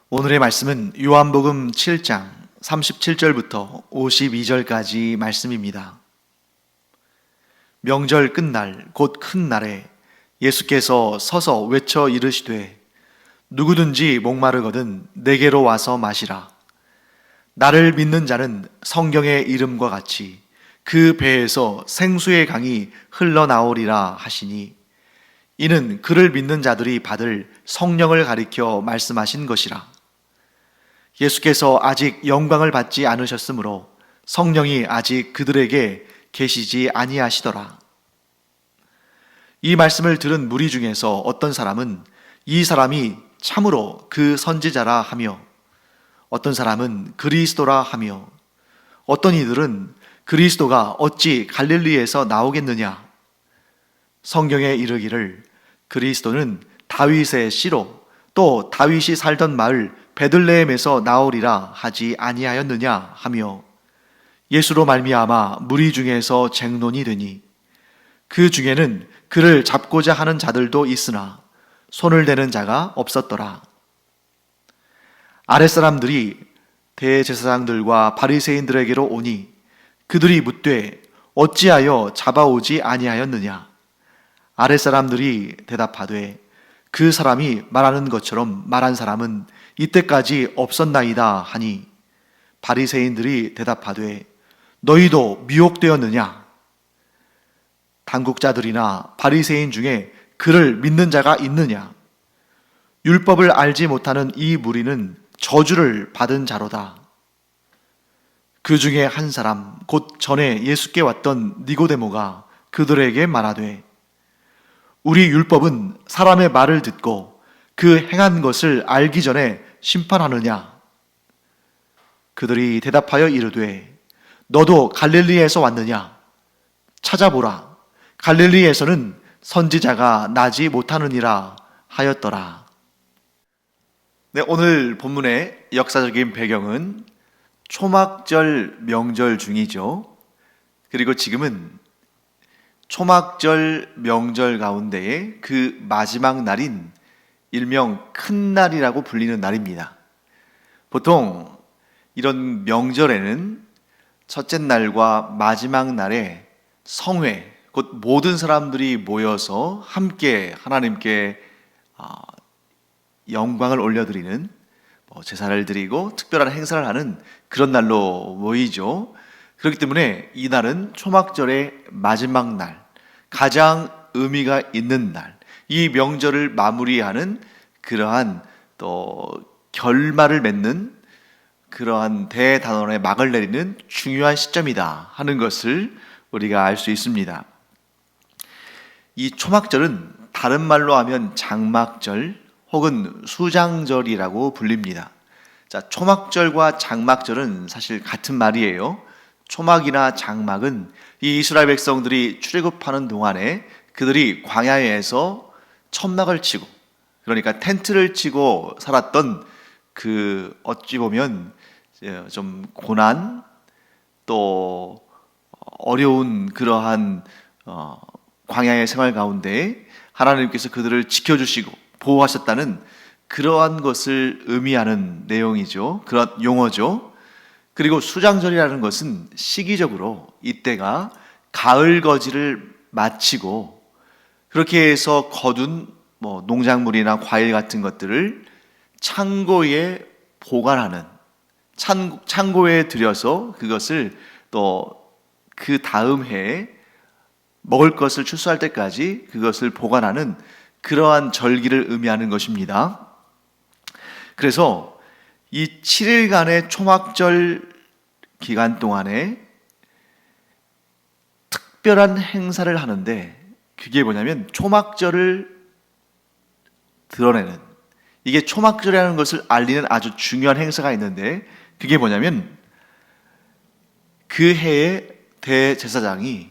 오늘의 말씀은 요한복음 7장 37절부터 52절까지 말씀입니다. 명절 끝날 곧 큰 날에 예수께서 서서 외쳐 이르시되 누구든지 목마르거든 내게로 와서 마시라. 나를 믿는 자는 성경의 이름과 같이 그 배에서 생수의 강이 흘러나오리라 하시니 이는 그를 믿는 자들이 받을 성령을 가리켜 말씀하신 것이라. 예수께서 아직 영광을 받지 않으셨으므로 성령이 아직 그들에게 계시지 아니하시더라. 이 말씀을 들은 무리 중에서 어떤 사람은 이 사람이 참으로 그 선지자라 하며, 어떤 사람은 그리스도라 하며, 어떤 이들은 그리스도가 어찌 갈릴리에서 나오겠느냐, 성경에 이르기를 그리스도는 다윗의 씨로 또 다윗이 살던 마을 베들레헴에서 나오리라 하지 아니하였느냐 하며, 예수로 말미암아 무리 중에서 쟁론이 되니 그 중에는 그를 잡고자 하는 자들도 있으나 손을 대는 자가 없었더라. 아랫사람들이 대제사장들과 바리새인들에게로 오니 그들이 묻되 어찌하여 잡아오지 아니하였느냐. 아랫사람들이 대답하되 그 사람이 말하는 것처럼 말한 사람은 이때까지 없었나이다 하니, 바리새인들이 대답하되 너희도 미혹되었느냐. 당국자들이나 바리새인 중에 그를 믿는 자가 있느냐. 율법을 알지 못하는 이 무리는 저주를 받은 자로다. 그 중에 한 사람 곧 전에 예수께 왔던 니고데모가 그들에게 말하되 우리 율법은 사람의 말을 듣고 그 행한 것을 알기 전에 심판하느냐. 그들이 대답하여 이르되 너도 갈릴리에서 왔느냐. 찾아보라. 갈릴리에서는 선지자가 나지 못하느니라 하였더라. 네, 오늘 본문의 역사적인 배경은 초막절 명절 중이죠. 그리고 지금은 초막절 명절 가운데에 그 마지막 날인 일명 큰 날이라고 불리는 날입니다. 보통 이런 명절에는 첫째 날과 마지막 날에 성회, 곧 모든 사람들이 모여서 함께 하나님께 영광을 올려드리는 제사를 드리고 특별한 행사를 하는 그런 날로 모이죠. 그렇기 때문에 이 날은 초막절의 마지막 날, 가장 의미가 있는 날, 이 명절을 마무리하는 그러한 또 결말을 맺는 그러한 대단원의 막을 내리는 중요한 시점이다 하는 것을 우리가 알 수 있습니다. 이 초막절은 다른 말로 하면 장막절 혹은 수장절이라고 불립니다. 자, 초막절과 장막절은 사실 같은 말이에요. 초막이나 장막은 이 이스라엘 백성들이 출애굽하는 동안에 그들이 광야에서 천막을 치고, 그러니까 텐트를 치고 살았던 그 어찌 보면 좀 고난 또 어려운 그러한 광야의 생활 가운데 하나님께서 그들을 지켜주시고 보호하셨다는 그러한 것을 의미하는 내용이죠. 그런 용어죠. 그리고 수장절이라는 것은 시기적으로 이때가 가을 거지를 마치고 그렇게 해서 거둔 농작물이나 과일 같은 것들을 창고에 보관하는, 창고에 들여서 그것을 또 그 다음 해에 먹을 것을 추수할 때까지 그것을 보관하는 그러한 절기를 의미하는 것입니다. 그래서 이 7일간의 초막절 기간 동안에 특별한 행사를 하는데, 그게 뭐냐면 초막절을 드러내는, 이게 초막절이라는 것을 알리는 아주 중요한 행사가 있는데, 그게 뭐냐면 그 해에 대제사장이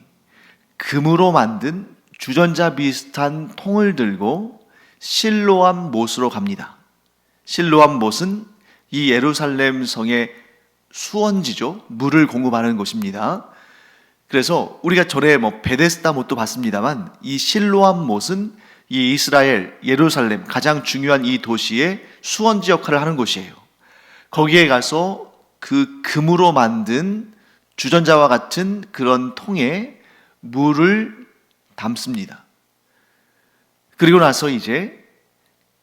금으로 만든 주전자 비슷한 통을 들고 실로암 못으로 갑니다. 실로암 못은 이 예루살렘 성의 수원지죠. 물을 공급하는 곳입니다. 그래서 우리가 전에 베데스다 못도 봤습니다만 이 실로암 못은 이 이스라엘 예루살렘 가장 중요한 이 도시의 수원지 역할을 하는 곳이에요. 거기에 가서 그 금으로 만든 주전자와 같은 그런 통에 물을 담습니다. 그리고 나서 이제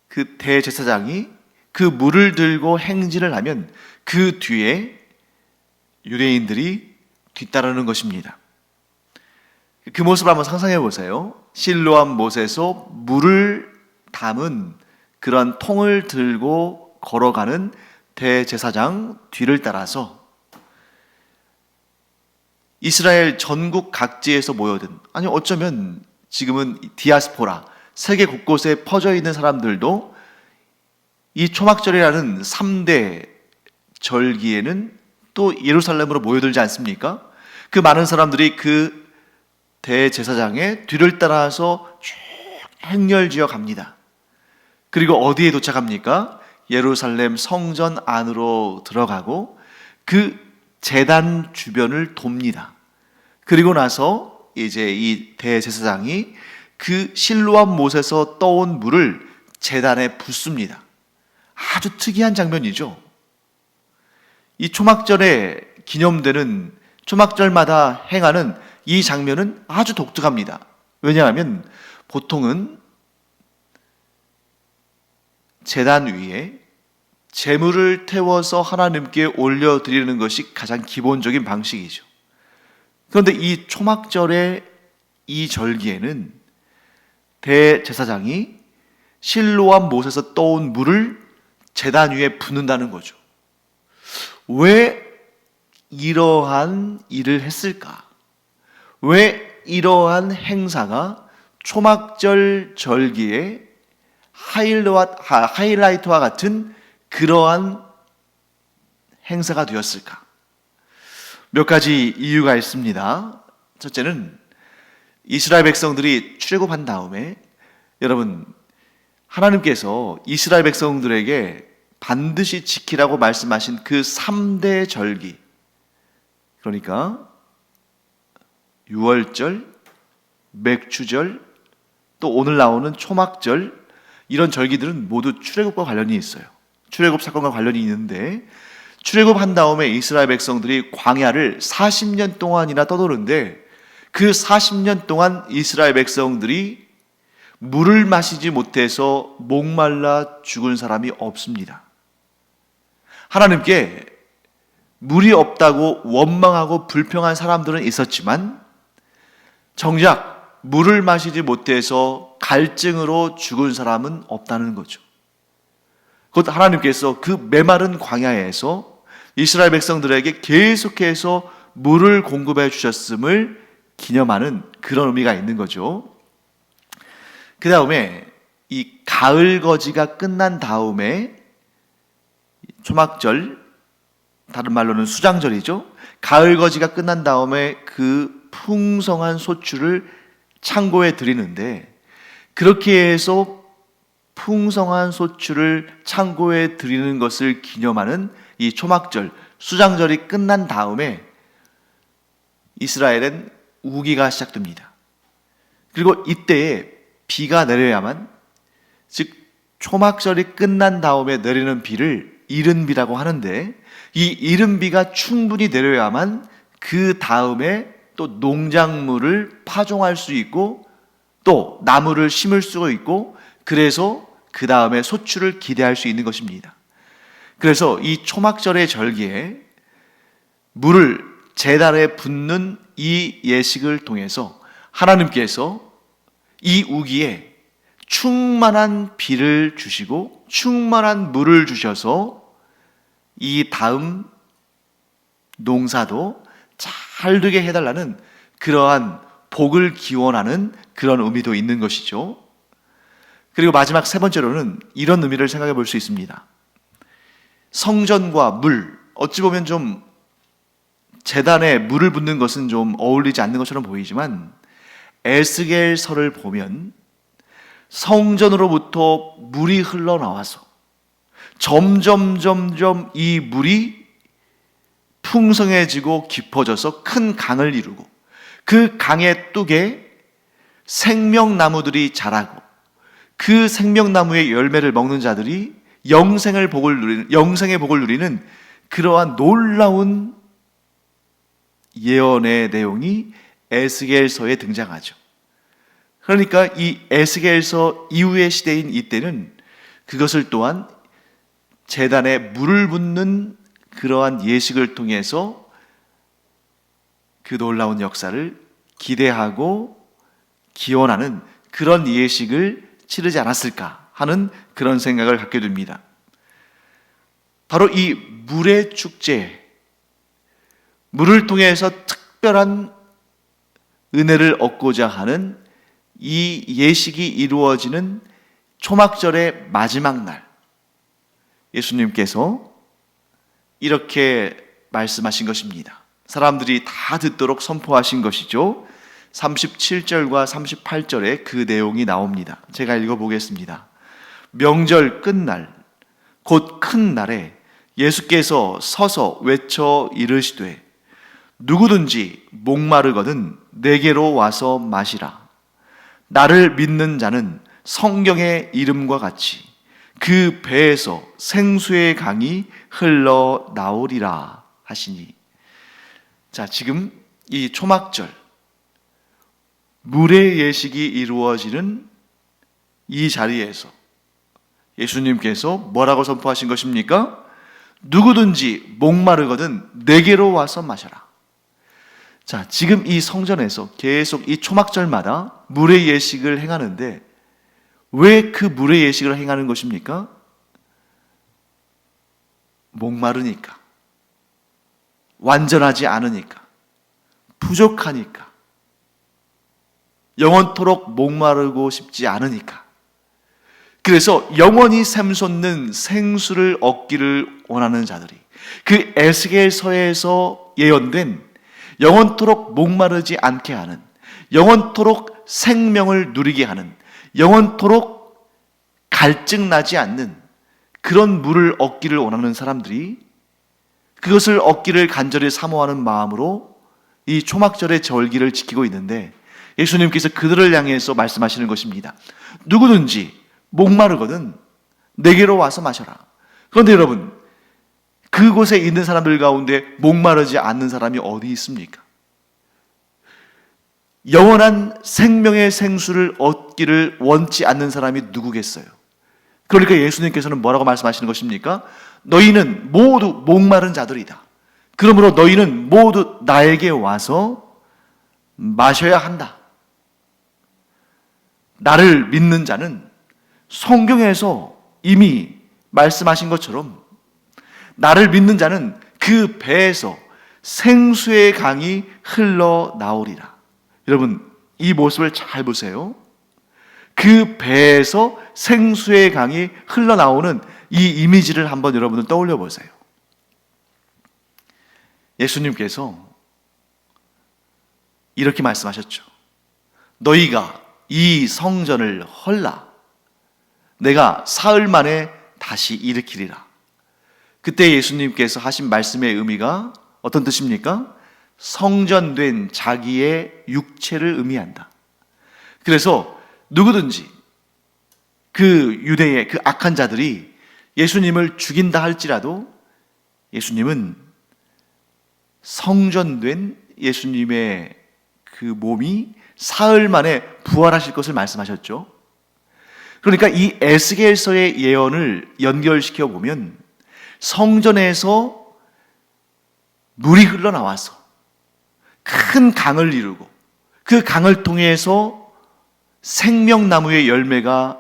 그 대제사장이 그 물을 들고 행진을 하면 그 뒤에 유대인들이 뒤따르는 것입니다. 그 모습을 한번 상상해 보세요. 실로암 못에서 물을 담은 그런 통을 들고 걸어가는 대제사장 뒤를 따라서 이스라엘 전국 각지에서 모여든, 아니 어쩌면 지금은 디아스포라, 세계 곳곳에 퍼져 있는 사람들도 이 초막절이라는 3대 절기에는 또 예루살렘으로 모여들지 않습니까? 그 많은 사람들이 그 대제사장의 뒤를 따라서 쭉 행렬지어 갑니다. 그리고 어디에 도착합니까? 예루살렘 성전 안으로 들어가고 그 제단 주변을 돕니다. 그리고 나서 이제 이 대제사장이 그 실로암 못에서 떠온 물을 제단에 붓습니다. 아주 특이한 장면이죠. 이 초막절에 기념되는 초막절마다 행하는 이 장면은 아주 독특합니다. 왜냐하면 보통은 제단 위에 제물을 태워서 하나님께 올려드리는 것이 가장 기본적인 방식이죠. 그런데 이 초막절의 이 절기에는 대제사장이 실로암 못에서 떠온 물을 제단 위에 붓는다는 거죠. 왜 이러한 일을 했을까? 왜 이러한 행사가 초막절 절기의 하이라이트와 같은 그러한 행사가 되었을까? 몇 가지 이유가 있습니다. 첫째는 이스라엘 백성들이 출애굽한 다음에, 여러분, 하나님께서 이스라엘 백성들에게 반드시 지키라고 말씀하신 그 3대 절기, 그러니까 유월절, 맥추절, 또 오늘 나오는 초막절, 이런 절기들은 모두 출애굽과 관련이 있어요. 출애굽 사건과 관련이 있는데, 출애굽한 다음에 이스라엘 백성들이 광야를 40년 동안이나 떠도는데, 그 40년 동안 이스라엘 백성들이 물을 마시지 못해서 목말라 죽은 사람이 없습니다. 하나님께 물이 없다고 원망하고 불평한 사람들은 있었지만 정작 물을 마시지 못해서 갈증으로 죽은 사람은 없다는 거죠. 곧 하나님께서 그 메마른 광야에서 이스라엘 백성들에게 계속해서 물을 공급해 주셨음을 기념하는 그런 의미가 있는 거죠. 그 다음에 이 가을 거지가 끝난 다음에 초막절, 다른 말로는 수장절이죠. 가을 거지가 끝난 다음에 그 풍성한 소출을 창고에 드리는데, 그렇게 해서 풍성한 소출을 창고에 드리는 것을 기념하는 이 초막절, 수장절이 끝난 다음에 이스라엘은 우기가 시작됩니다. 그리고 이때에 비가 내려야만, 즉 초막절이 끝난 다음에 내리는 비를 이른비라고 하는데, 이 이른비가 충분히 내려야만 그 다음에 또 농작물을 파종할 수 있고 또 나무를 심을 수가 있고, 그래서 그 다음에 소출을 기대할 수 있는 것입니다. 그래서 이 초막절의 절기에 물을 제단에 붓는 이 예식을 통해서 하나님께서 이 우기에 충만한 비를 주시고 충만한 물을 주셔서 이 다음 농사도 잘 되게 해달라는 그러한 복을 기원하는 그런 의미도 있는 것이죠. 그리고 마지막 세 번째로는 이런 의미를 생각해 볼 수 있습니다. 성전과 물, 어찌 보면 좀 제단에 물을 붓는 것은 좀 어울리지 않는 것처럼 보이지만, 에스겔서를 보면 성전으로부터 물이 흘러나와서 점점 이 물이 풍성해지고 깊어져서 큰 강을 이루고, 그 강의 뚝에 생명나무들이 자라고 그 생명나무의 열매를 먹는 자들이 영생의 복을 누리는 그러한 놀라운 예언의 내용이 에스겔서에 등장하죠. 그러니까 이 에스겔서 이후의 시대인 이때는 그것을 또한 제단에 물을 붓는 그러한 예식을 통해서 그 놀라운 역사를 기대하고 기원하는 그런 예식을 치르지 않았을까 하는 그런 생각을 갖게 됩니다. 바로 이 물의 축제, 물을 통해서 특별한 은혜를 얻고자 하는 이 예식이 이루어지는 초막절의 마지막 날, 예수님께서 이렇게 말씀하신 것입니다. 사람들이 다 듣도록 선포하신 것이죠. 37절과 38절에 그 내용이 나옵니다. 제가 읽어보겠습니다. 명절 끝날 곧 큰 날에 예수께서 서서 외쳐 이르시되 누구든지 목마르거든 내게로 와서 마시라. 나를 믿는 자는 성경의 이름과 같이 그 배에서 생수의 강이 흘러나오리라 하시니. 자, 지금 이 초막절 물의 예식이 이루어지는 이 자리에서 예수님께서 뭐라고 선포하신 것입니까? 누구든지 목마르거든 내게로 와서 마셔라. 자, 지금 이 성전에서 계속 이 초막절마다 물의 예식을 행하는데 왜 그 물의 예식을 행하는 것입니까? 목마르니까, 완전하지 않으니까, 부족하니까, 영원토록 목마르고 싶지 않으니까. 그래서 영원히 샘솟는 생수를 얻기를 원하는 자들이, 그 에스겔서에서 예언된 영원토록 목마르지 않게 하는, 영원토록 생명을 누리게 하는, 영원토록 갈증 나지 않는 그런 물을 얻기를 원하는 사람들이 그것을 얻기를 간절히 사모하는 마음으로 이 초막절의 절기를 지키고 있는데, 예수님께서 그들을 향해서 말씀하시는 것입니다. 누구든지 목마르거든 내게로 와서 마셔라. 그런데 여러분, 그곳에 있는 사람들 가운데 목마르지 않는 사람이 어디 있습니까? 영원한 생명의 생수를 얻기를 원치 않는 사람이 누구겠어요? 그러니까 예수님께서는 뭐라고 말씀하시는 것입니까? 너희는 모두 목마른 자들이다. 그러므로 너희는 모두 나에게 와서 마셔야 한다. 나를 믿는 자는 성경에서 이미 말씀하신 것처럼 나를 믿는 자는 그 배에서 생수의 강이 흘러나오리라. 여러분, 이 모습을 잘 보세요. 그 배에서 생수의 강이 흘러나오는 이 이미지를 한번 여러분들 떠올려 보세요. 예수님께서 이렇게 말씀하셨죠. 너희가 이 성전을 헐라. 내가 사흘 만에 다시 일으키리라. 그때 예수님께서 하신 말씀의 의미가 어떤 뜻입니까? 성전된 자기의 육체를 의미한다. 그래서 누구든지 그 유대의 그 악한 자들이 예수님을 죽인다 할지라도 예수님은 성전된 예수님의 그 몸이 사흘 만에 부활하실 것을 말씀하셨죠. 그러니까 이 에스겔서의 예언을 연결시켜 보면 성전에서 물이 흘러나와서 큰 강을 이루고 그 강을 통해서 생명나무의 열매가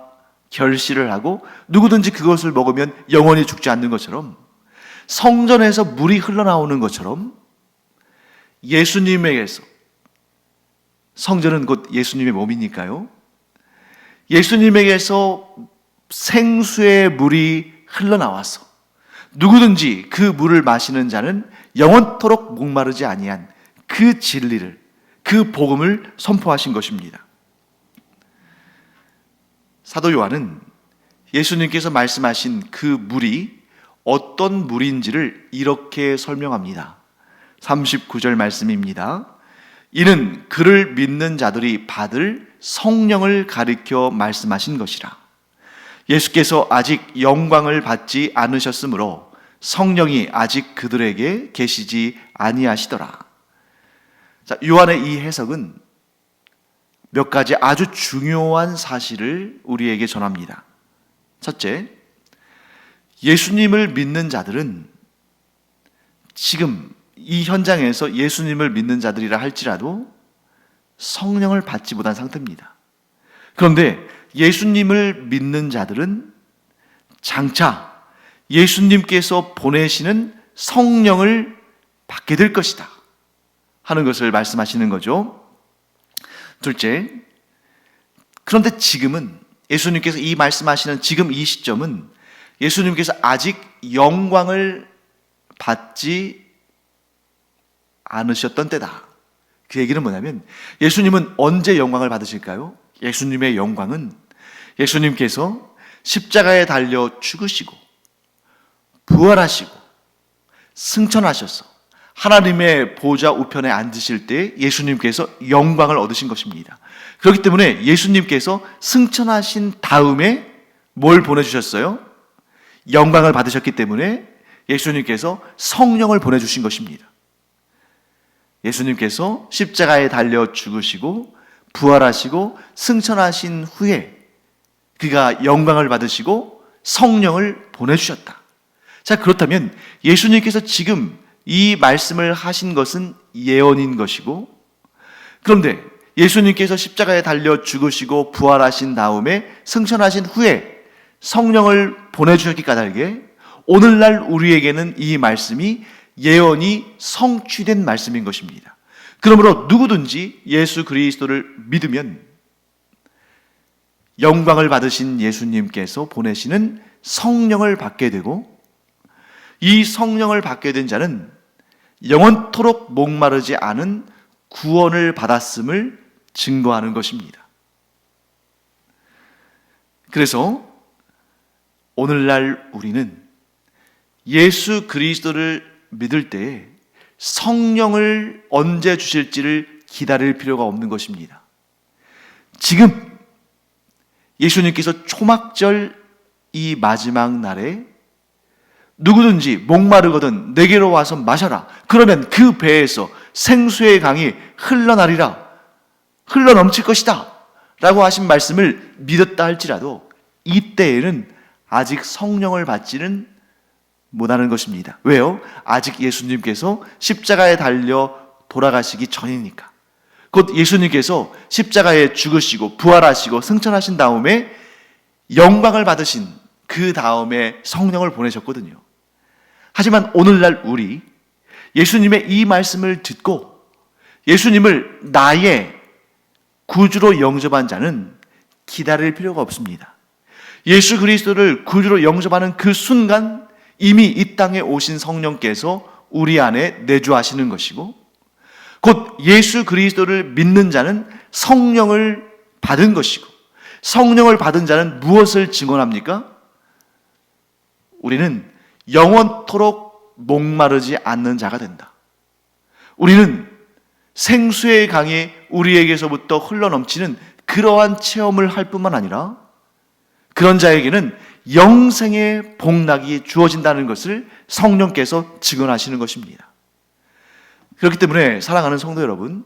결실을 하고 누구든지 그것을 먹으면 영원히 죽지 않는 것처럼, 성전에서 물이 흘러나오는 것처럼 예수님에게서, 성전은 곧 예수님의 몸이니까요, 예수님에게서 생수의 물이 흘러나와서 누구든지 그 물을 마시는 자는 영원토록 목마르지 아니한 그 진리를, 그 복음을 선포하신 것입니다. 사도 요한은 예수님께서 말씀하신 그 물이 어떤 물인지를 이렇게 설명합니다. 39절 말씀입니다. 이는 그를 믿는 자들이 받을 성령을 가리켜 말씀하신 것이라. 예수께서 아직 영광을 받지 않으셨으므로 성령이 아직 그들에게 계시지 아니하시더라. 자, 요한의 이 해석은 몇 가지 아주 중요한 사실을 우리에게 전합니다. 첫째, 예수님을 믿는 자들은 지금 이 현장에서 예수님을 믿는 자들이라 할지라도 성령을 받지 못한 상태입니다. 그런데 예수님을 믿는 자들은 장차 예수님께서 보내시는 성령을 받게 될 것이다 하는 것을 말씀하시는 거죠. 둘째, 그런데 지금은 예수님께서 이 말씀하시는 지금 이 시점은 예수님께서 아직 영광을 받지 않으셨던 때다. 그 얘기는 뭐냐면 예수님은 언제 영광을 받으실까요? 예수님의 영광은 예수님께서 십자가에 달려 죽으시고 부활하시고 승천하셔서 하나님의 보좌 우편에 앉으실 때 예수님께서 영광을 얻으신 것입니다. 그렇기 때문에 예수님께서 승천하신 다음에 뭘 보내주셨어요? 영광을 받으셨기 때문에 예수님께서 성령을 보내주신 것입니다. 예수님께서 십자가에 달려 죽으시고 부활하시고 승천하신 후에 그가 영광을 받으시고 성령을 보내주셨다. 자, 그렇다면 예수님께서 지금 이 말씀을 하신 것은 예언인 것이고, 그런데 예수님께서 십자가에 달려 죽으시고 부활하신 다음에 승천하신 후에 성령을 보내주셨기 까닭에 오늘날 우리에게는 이 말씀이 예언이 성취된 말씀인 것입니다. 그러므로 누구든지 예수 그리스도를 믿으면 영광을 받으신 예수님께서 보내시는 성령을 받게 되고, 이 성령을 받게 된 자는 영원토록 목마르지 않은 구원을 받았음을 증거하는 것입니다. 그래서 오늘날 우리는 예수 그리스도를 믿을 때 성령을 언제 주실지를 기다릴 필요가 없는 것입니다. 지금 예수님께서 초막절 이 마지막 날에 누구든지 목마르거든 내게로 와서 마셔라. 그러면 그 배에서 생수의 강이 흘러나리라. 흘러넘칠 것이다. 라고 하신 말씀을 믿었다 할지라도 이때에는 아직 성령을 받지는 못하는 것입니다. 왜요? 아직 예수님께서 십자가에 달려 돌아가시기 전이니까. 곧 예수님께서 십자가에 죽으시고 부활하시고 승천하신 다음에 영광을 받으신 그 다음에 성령을 보내셨거든요. 하지만 오늘날 우리 예수님의 이 말씀을 듣고 예수님을 나의 구주로 영접한 자는 기다릴 필요가 없습니다. 예수 그리스도를 구주로 영접하는 그 순간 이미 이 땅에 오신 성령께서 우리 안에 내주하시는 것이고, 곧 예수 그리스도를 믿는 자는 성령을 받은 것이고, 성령을 받은 자는 무엇을 증언합니까? 우리는 영원토록 목마르지 않는 자가 된다. 우리는 생수의 강이 우리에게서부터 흘러넘치는 그러한 체험을 할 뿐만 아니라 그런 자에게는 영생의 복락이 주어진다는 것을 성령께서 증언하시는 것입니다. 그렇기 때문에 사랑하는 성도 여러분,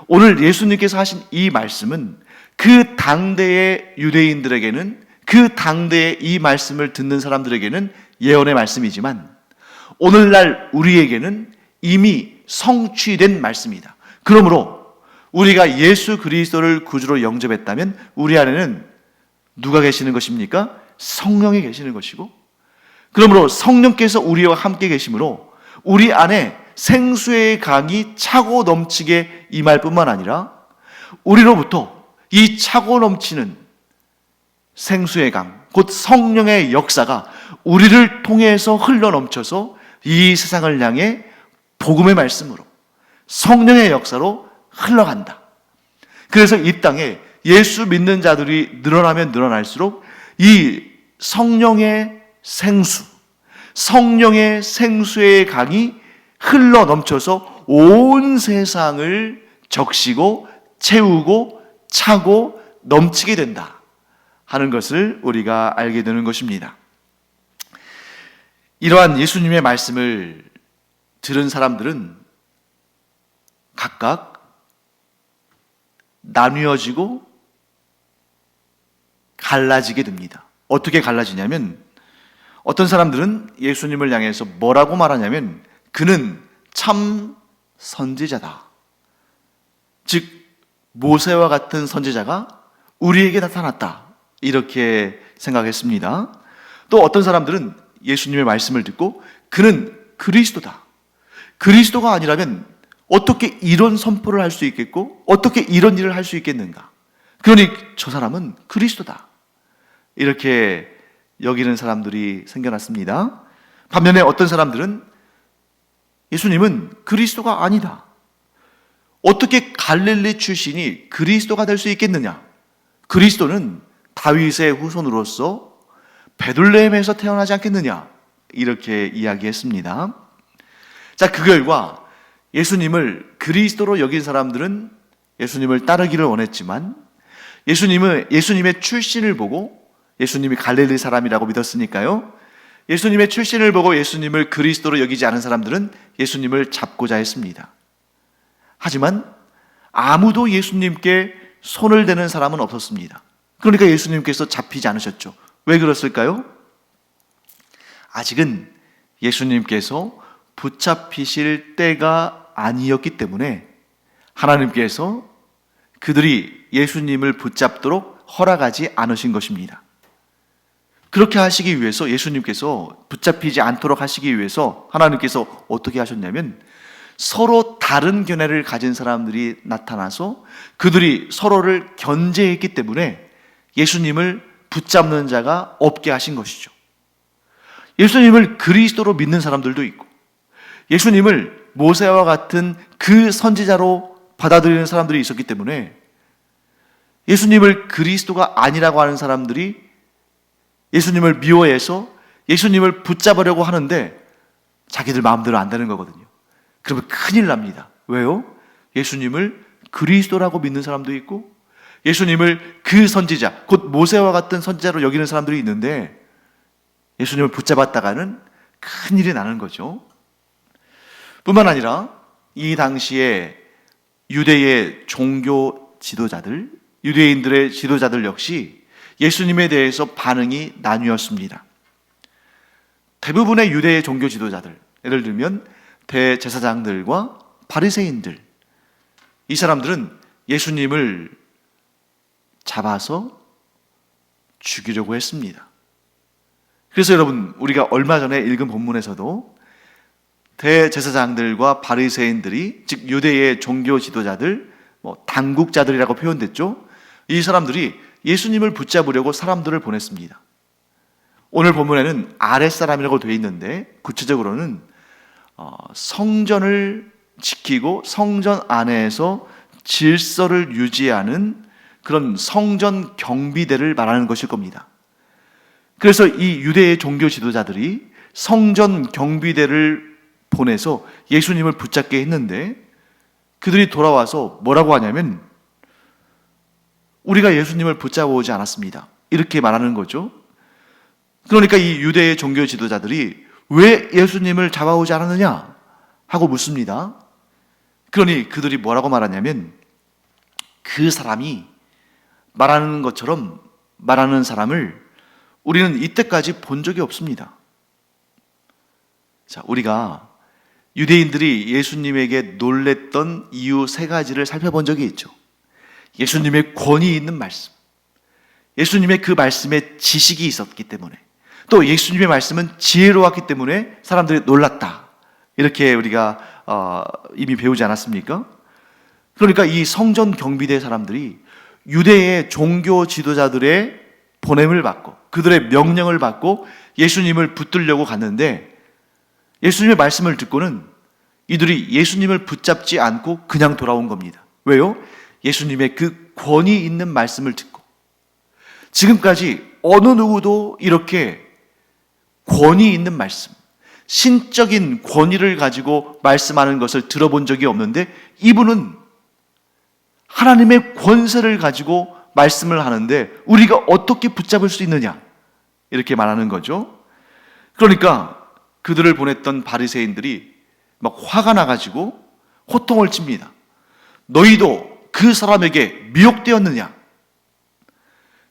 오늘 예수님께서 하신 이 말씀은 그 당대의 유대인들에게는, 그 당대의 이 말씀을 듣는 사람들에게는 예언의 말씀이지만 오늘날 우리에게는 이미 성취된 말씀이다. 그러므로 우리가 예수 그리스도를 구주로 영접했다면 우리 안에는 누가 계시는 것입니까? 성령이 계시는 것이고, 그러므로 성령께서 우리와 함께 계시므로 우리 안에 생수의 강이 차고 넘치게 임할 뿐만 아니라 우리로부터 이 차고 넘치는 생수의 강, 곧 성령의 역사가 우리를 통해서 흘러넘쳐서 이 세상을 향해 복음의 말씀으로 성령의 역사로 흘러간다. 그래서 이 땅에 예수 믿는 자들이 늘어나면 늘어날수록 이 성령의 생수, 성령의 생수의 강이 흘러넘쳐서 온 세상을 적시고 채우고 차고 넘치게 된다 하는 것을 우리가 알게 되는 것입니다. 이러한 예수님의 말씀을 들은 사람들은 각각 나뉘어지고 갈라지게 됩니다. 어떻게 갈라지냐면 어떤 사람들은 예수님을 향해서 뭐라고 말하냐면 그는 참 선지자다. 즉 모세와 같은 선지자가 우리에게 나타났다. 이렇게 생각했습니다. 또 어떤 사람들은 예수님의 말씀을 듣고 그는 그리스도다. 그리스도가 아니라면 어떻게 이런 선포를 할 수 있겠고 어떻게 이런 일을 할 수 있겠는가. 그러니 저 사람은 그리스도다. 이렇게 여기는 사람들이 생겨났습니다. 반면에 어떤 사람들은 예수님은 그리스도가 아니다. 어떻게 갈릴리 출신이 그리스도가 될 수 있겠느냐? 그리스도는 다윗의 후손으로서 베들레헴에서 태어나지 않겠느냐? 이렇게 이야기했습니다. 자, 그 결과 예수님을 그리스도로 여긴 사람들은 예수님을 따르기를 원했지만 예수님의 출신을 보고 예수님이 갈릴리 사람이라고 믿었으니까요. 예수님의 출신을 보고 예수님을 그리스도로 여기지 않은 사람들은 예수님을 잡고자 했습니다. 하지만 아무도 예수님께 손을 대는 사람은 없었습니다. 그러니까 예수님께서 잡히지 않으셨죠. 왜 그랬을까요? 아직은 예수님께서 붙잡히실 때가 아니었기 때문에 하나님께서 그들이 예수님을 붙잡도록 허락하지 않으신 것입니다. 그렇게 하시기 위해서 예수님께서 붙잡히지 않도록 하시기 위해서 하나님께서 어떻게 하셨냐면 서로 다른 견해를 가진 사람들이 나타나서 그들이 서로를 견제했기 때문에 예수님을 붙잡는 자가 없게 하신 것이죠. 예수님을 그리스도로 믿는 사람들도 있고 예수님을 모세와 같은 그 선지자로 받아들이는 사람들이 있었기 때문에 예수님을 그리스도가 아니라고 하는 사람들이 예수님을 미워해서 예수님을 붙잡으려고 하는데 자기들 마음대로 안 되는 거거든요. 그러면 큰일 납니다. 왜요? 예수님을 그리스도라고 믿는 사람도 있고 예수님을 그 선지자, 곧 모세와 같은 선지자로 여기는 사람들이 있는데 예수님을 붙잡았다가는 큰일이 나는 거죠. 뿐만 아니라 이 당시에 유대의 종교 지도자들, 유대인들의 지도자들 역시 예수님에 대해서 반응이 나뉘었습니다. 대부분의 유대의 종교 지도자들, 예를 들면 대제사장들과 바리새인들, 이 사람들은 예수님을 잡아서 죽이려고 했습니다. 그래서 여러분, 우리가 얼마 전에 읽은 본문에서도 대제사장들과 바리새인들이, 즉 유대의 종교 지도자들, 당국자들이라고 표현됐죠. 이 사람들이 예수님을 붙잡으려고 사람들을 보냈습니다. 오늘 본문에는 아랫사람이라고 되어 있는데 구체적으로는 성전을 지키고 성전 안에서 질서를 유지하는 그런 성전 경비대를 말하는 것일 겁니다. 그래서 이 유대의 종교 지도자들이 성전 경비대를 보내서 예수님을 붙잡게 했는데 그들이 돌아와서 뭐라고 하냐면 우리가 예수님을 붙잡아오지 않았습니다. 이렇게 말하는 거죠. 그러니까 이 유대의 종교 지도자들이 왜 예수님을 잡아오지 않았느냐 하고 묻습니다. 그러니 그들이 뭐라고 말하냐면 그 사람이 말하는 것처럼 말하는 사람을 우리는 이때까지 본 적이 없습니다. 자, 우리가 유대인들이 예수님에게 놀랬던 이유 3가지를 살펴본 적이 있죠. 예수님의 권위 있는 말씀, 예수님의 그 말씀에 지식이 있었기 때문에, 또 예수님의 말씀은 지혜로웠기 때문에 사람들이 놀랐다. 이렇게 우리가 이미 배우지 않았습니까? 그러니까 이 성전 경비대 사람들이 유대의 종교 지도자들의 보냄을 받고 그들의 명령을 받고 예수님을 붙들려고 갔는데 예수님의 말씀을 듣고는 이들이 예수님을 붙잡지 않고 그냥 돌아온 겁니다. 왜요? 예수님의 그 권위 있는 말씀을 듣고. 지금까지 어느 누구도 이렇게 권위 있는 말씀, 신적인 권위를 가지고 말씀하는 것을 들어본 적이 없는데 이분은 하나님의 권세를 가지고 말씀을 하는데 우리가 어떻게 붙잡을 수 있느냐, 이렇게 말하는 거죠. 그러니까 그들을 보냈던 바리새인들이 막 화가 나가지고 호통을 칩니다. 너희도 그 사람에게 미혹되었느냐?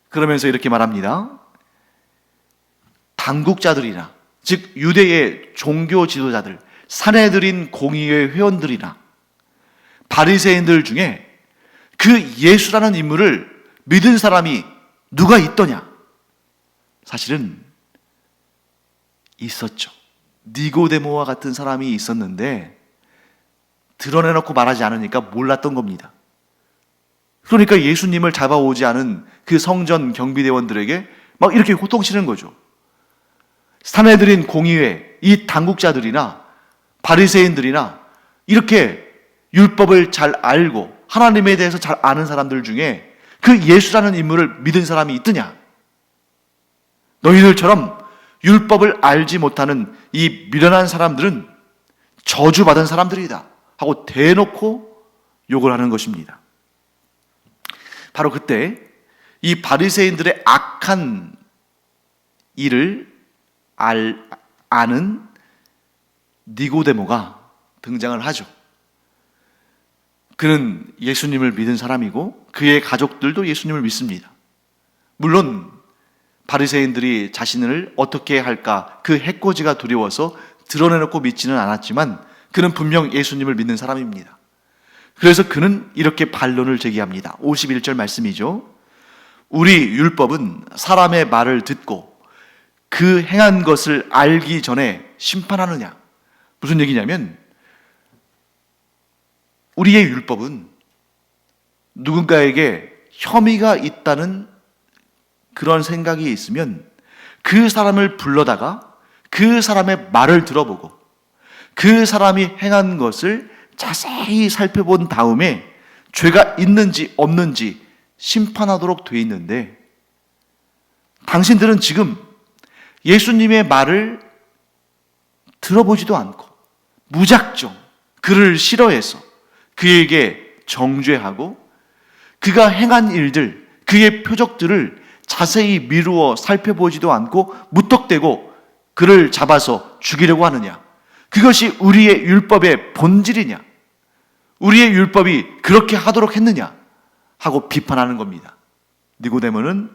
그러면서 이렇게 말합니다. 당국자들이나, 즉 유대의 종교 지도자들, 사내들인 공의회 회원들이나 바리새인들 중에 그 예수라는 인물을 믿은 사람이 누가 있더냐? 사실은 있었죠. 니고데모와 같은 사람이 있었는데 드러내놓고 말하지 않으니까 몰랐던 겁니다. 그러니까 예수님을 잡아오지 않은 그 성전 경비대원들에게 막 이렇게 호통치는 거죠. 사내들인 공의회, 이 당국자들이나 바리새인들이나 이렇게 율법을 잘 알고 하나님에 대해서 잘 아는 사람들 중에 그 예수라는 인물을 믿은 사람이 있더냐? 너희들처럼 율법을 알지 못하는 이 미련한 사람들은 저주받은 사람들이다 하고 대놓고 욕을 하는 것입니다. 바로 그때 이 바리새인들의 악한 일을 아는 니고데모가 등장을 하죠. 그는 예수님을 믿은 사람이고 그의 가족들도 예수님을 믿습니다. 물론 바리새인들이 자신을 어떻게 할까 그 해코지가 두려워서 드러내놓고 믿지는 않았지만 그는 분명 예수님을 믿는 사람입니다. 그래서 그는 이렇게 반론을 제기합니다. 51절 말씀이죠. 우리 율법은 사람의 말을 듣고 그 행한 것을 알기 전에 심판하느냐? 무슨 얘기냐면 우리의 율법은 누군가에게 혐의가 있다는 그런 생각이 있으면 그 사람을 불러다가 그 사람의 말을 들어보고 그 사람이 행한 것을 자세히 살펴본 다음에 죄가 있는지 없는지 심판하도록 돼 있는데 당신들은 지금 예수님의 말을 들어보지도 않고 무작정 그를 싫어해서 그에게 정죄하고 그가 행한 일들, 그의 표적들을 자세히 미루어 살펴보지도 않고 무턱대고 그를 잡아서 죽이려고 하느냐? 그것이 우리의 율법의 본질이냐? 우리의 율법이 그렇게 하도록 했느냐? 하고 비판하는 겁니다. 니고데모는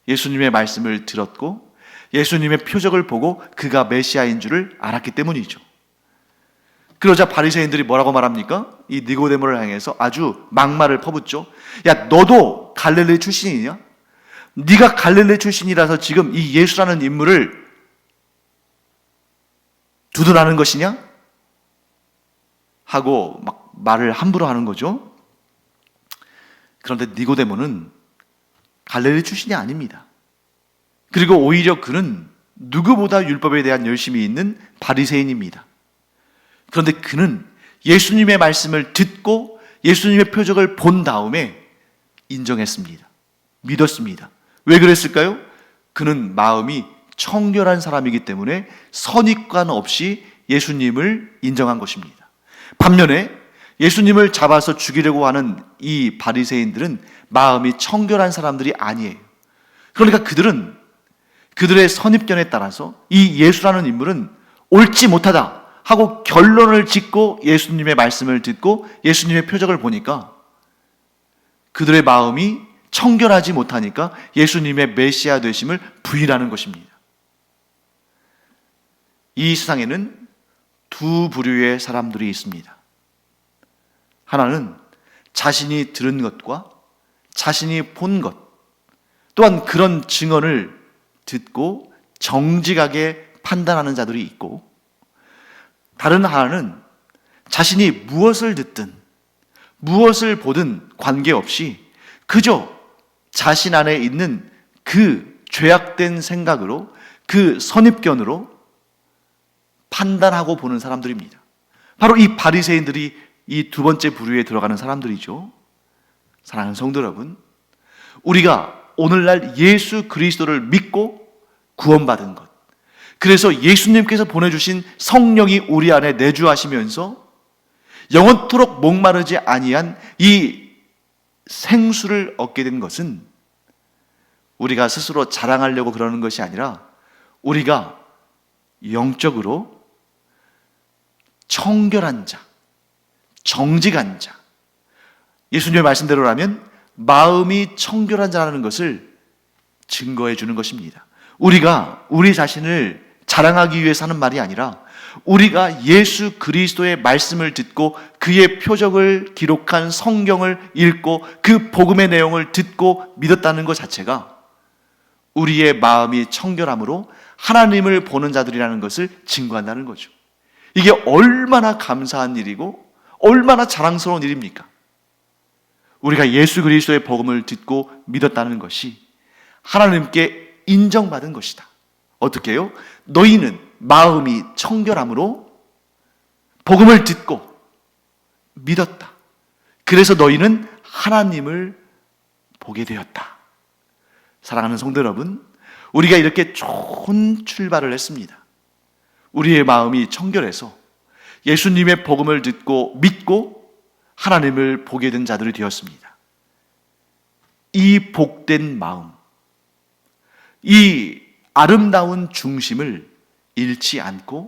예수님의 말씀을 들었고 예수님의 표적을 보고 그가 메시아인 줄을 알았기 때문이죠. 그러자 바리새인들이 뭐라고 말합니까? 이 니고데모를 향해서 아주 막말을 퍼붓죠. 야, 너도 갈릴리 출신이냐? 네가 갈릴리 출신이라서 지금 이 예수라는 인물을 두둔하는 것이냐? 하고 막 말을 함부로 하는 거죠. 그런데 니고데모는 갈릴리 출신이 아닙니다. 그리고 오히려 그는 누구보다 율법에 대한 열심이 있는 바리새인입니다. 그런데 그는 예수님의 말씀을 듣고 예수님의 표적을 본 다음에 인정했습니다. 믿었습니다. 왜 그랬을까요? 그는 마음이 청결한 사람이기 때문에 선입관 없이 예수님을 인정한 것입니다. 반면에 예수님을 잡아서 죽이려고 하는 이 바리새인들은 마음이 청결한 사람들이 아니에요. 그러니까 그들은 그들의 선입견에 따라서 이 예수라는 인물은 옳지 못하다 하고 결론을 짓고 예수님의 말씀을 듣고 예수님의 표적을 보니까 그들의 마음이 청결하지 못하니까 예수님의 메시아 되심을 부인하는 것입니다. 이 세상에는 두 부류의 사람들이 있습니다. 하나는 자신이 들은 것과 자신이 본 것, 또한 그런 증언을 듣고 정직하게 판단하는 자들이 있고, 다른 하나는 자신이 무엇을 듣든 무엇을 보든 관계없이 그저 자신 안에 있는 그 죄악된 생각으로, 그 선입견으로 판단하고 보는 사람들입니다. 바로 이 바리새인들이 이 두 번째 부류에 들어가는 사람들이죠. 사랑하는 성도 여러분, 우리가 오늘날 예수 그리스도를 믿고 구원받은 것, 그래서 예수님께서 보내주신 성령이 우리 안에 내주하시면서 영원토록 목마르지 아니한 이 생수를 얻게 된 것은 우리가 스스로 자랑하려고 그러는 것이 아니라 우리가 영적으로 청결한 자, 정직한 자, 예수님의 말씀대로라면 마음이 청결한 자라는 것을 증거해 주는 것입니다. 우리가 우리 자신을 자랑하기 위해서 하는 말이 아니라 우리가 예수 그리스도의 말씀을 듣고 그의 표적을 기록한 성경을 읽고 그 복음의 내용을 듣고 믿었다는 것 자체가 우리의 마음이 청결함으로 하나님을 보는 자들이라는 것을 증거한다는 거죠. 이게 얼마나 감사한 일이고 얼마나 자랑스러운 일입니까? 우리가 예수 그리스도의 복음을 듣고 믿었다는 것이 하나님께 인정받은 것이다. 어떻게 해요? 너희는 마음이 청결함으로 복음을 듣고 믿었다. 그래서 너희는 하나님을 보게 되었다. 사랑하는 성도 여러분, 우리가 이렇게 좋은 출발을 했습니다. 우리의 마음이 청결해서 예수님의 복음을 듣고 믿고 하나님을 보게 된 자들이 되었습니다. 이 복된 마음, 이 아름다운 중심을 잃지 않고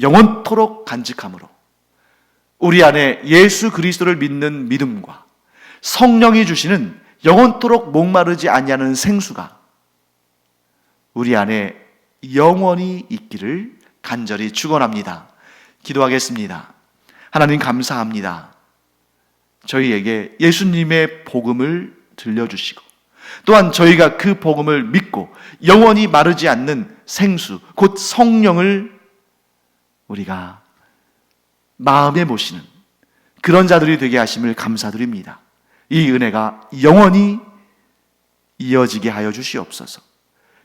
영원토록 간직함으로 우리 안에 예수 그리스도를 믿는 믿음과 성령이 주시는 영원토록 목마르지 아니하는 생수가 우리 안에 영원히 있기를 간절히 축원합니다. 기도하겠습니다. 하나님 감사합니다. 저희에게 예수님의 복음을 들려주시고 또한 저희가 그 복음을 믿고 영원히 마르지 않는 생수 곧 성령을 우리가 마음에 모시는 그런 자들이 되게 하심을 감사드립니다. 이 은혜가 영원히 이어지게 하여 주시옵소서.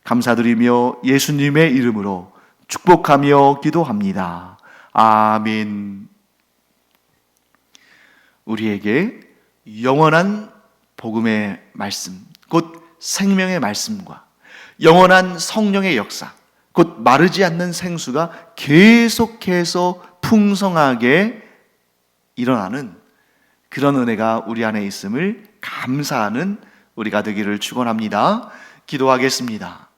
감사드리며 예수님의 이름으로 축복하며 기도합니다. 아멘. 우리에게 영원한 복음의 말씀, 곧 생명의 말씀과 영원한 성령의 역사, 곧 마르지 않는 생수가 계속해서 풍성하게 일어나는 그런 은혜가 우리 안에 있음을 감사하는 우리가 되기를 축원합니다. 기도하겠습니다.